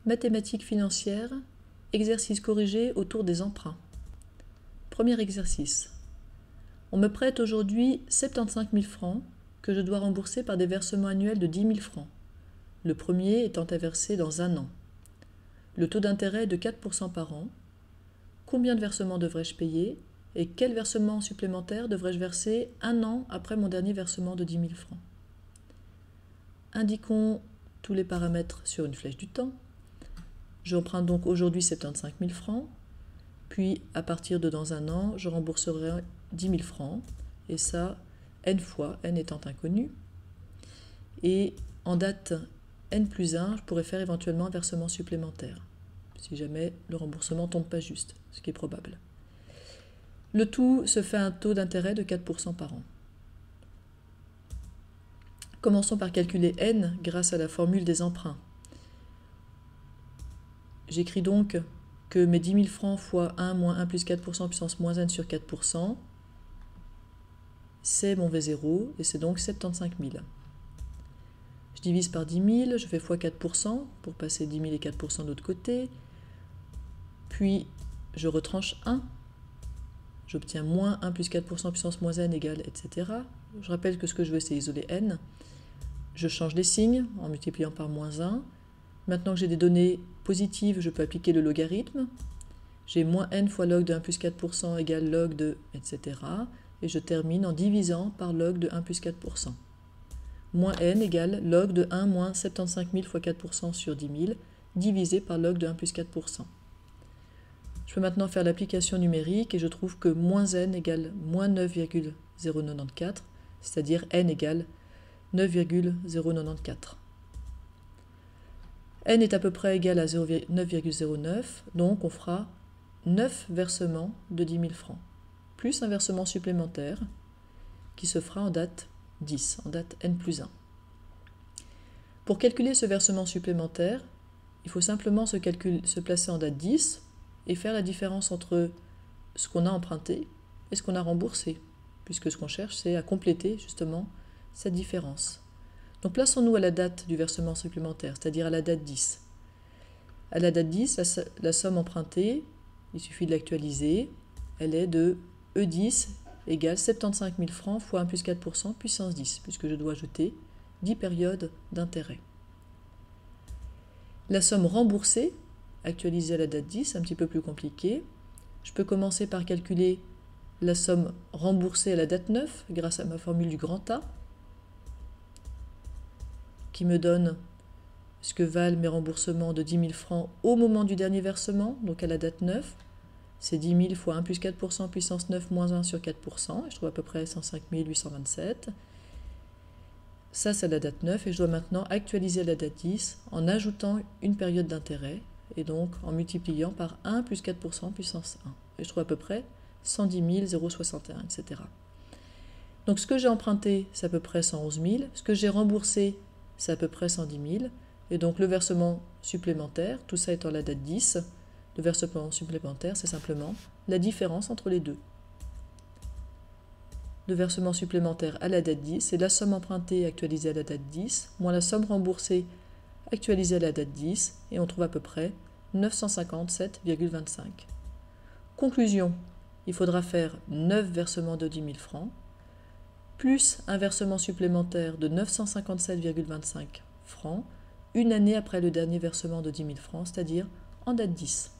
Mathématiques financières, exercice corrigé autour des emprunts. Premier exercice. On me prête aujourd'hui 75 000 francs que je dois rembourser par des versements annuels de 10 000 francs. Le premier étant à verser dans un an. Le taux d'intérêt est de 4% par an. Combien de versements devrais-je payer et quel versement supplémentaire devrais-je verser un an après mon dernier versement de 10 000 francs? Indiquons tous les paramètres sur une flèche du temps. J'emprunte donc aujourd'hui 75 000 francs, puis à partir de dans un an, je rembourserai 10 000 francs, et ça, n fois, n étant inconnu. Et en date n+1, je pourrais faire éventuellement un versement supplémentaire, si jamais le remboursement ne tombe pas juste, ce qui est probable. Le tout se fait à un taux d'intérêt de 4% par an. Commençons par calculer n grâce à la formule des emprunts. J'écris donc que mes 10 000 francs fois 1 moins 1 plus 4% puissance moins n sur 4%, c'est mon V0 et c'est donc 75 000. Je divise par 10 000, je fais fois 4% pour passer 10 000 et 4% de l'autre côté. Puis je retranche 1. J'obtiens moins 1 plus 4% puissance moins n égale, etc. Je rappelle que ce que je veux, c'est isoler n. Je change les signes en multipliant par moins 1. Maintenant que j'ai des données positives, je peux appliquer le logarithme. J'ai moins n fois log de 1 plus 4% égale log de, etc. Et je termine en divisant par log de 1 plus 4%. Moins n égale log de 1 moins 75 000 fois 4% sur 10 000, divisé par log de 1 plus 4%. Je peux maintenant faire l'application numérique et je trouve que moins n égale moins 9,094, c'est-à-dire n égale 9,094. N est à peu près égal à 9,09, donc on fera 9 versements de 10 000 francs, plus un versement supplémentaire qui se fera en date 10, en date n+1. Pour calculer ce versement supplémentaire, il faut simplement se placer en date 10 et faire la différence entre ce qu'on a emprunté et ce qu'on a remboursé, puisque ce qu'on cherche, c'est à compléter justement cette différence. Donc plaçons-nous à la date du versement supplémentaire, c'est-à-dire à la date 10. À la date 10, la somme empruntée, il suffit de l'actualiser, elle est de E10 égale 75 000 francs fois 1 plus 4% puissance 10, puisque je dois ajouter 10 périodes d'intérêt. La somme remboursée, actualisée à la date 10, un petit peu plus compliqué. Je peux commencer par calculer la somme remboursée à la date 9 grâce à ma formule du grand A, qui me donne ce que valent mes remboursements de 10 000 francs au moment du dernier versement, donc à la date 9. C'est 10 000 fois 1 plus 4% puissance 9 moins 1 sur 4%, et je trouve à peu près 105 827. Ça, c'est la date 9, et je dois maintenant actualiser la date 10 en ajoutant une période d'intérêt, et donc en multipliant par 1 plus 4% puissance 1. Et je trouve à peu près 110 061, etc. Donc ce que j'ai emprunté, c'est à peu près 111 000. Ce que j'ai remboursé, c'est à peu près 110 000. Et donc le versement supplémentaire, tout ça étant la date 10, le versement supplémentaire, c'est simplement la différence entre les deux. Le versement supplémentaire à la date 10, c'est la somme empruntée actualisée à la date 10, moins la somme remboursée actualisée à la date 10, et on trouve à peu près 957,25. Conclusion, il faudra faire 9 versements de 10 000 francs, plus un versement supplémentaire de 957,25 francs, une année après le dernier versement de 10 000 francs, c'est-à-dire en date 10.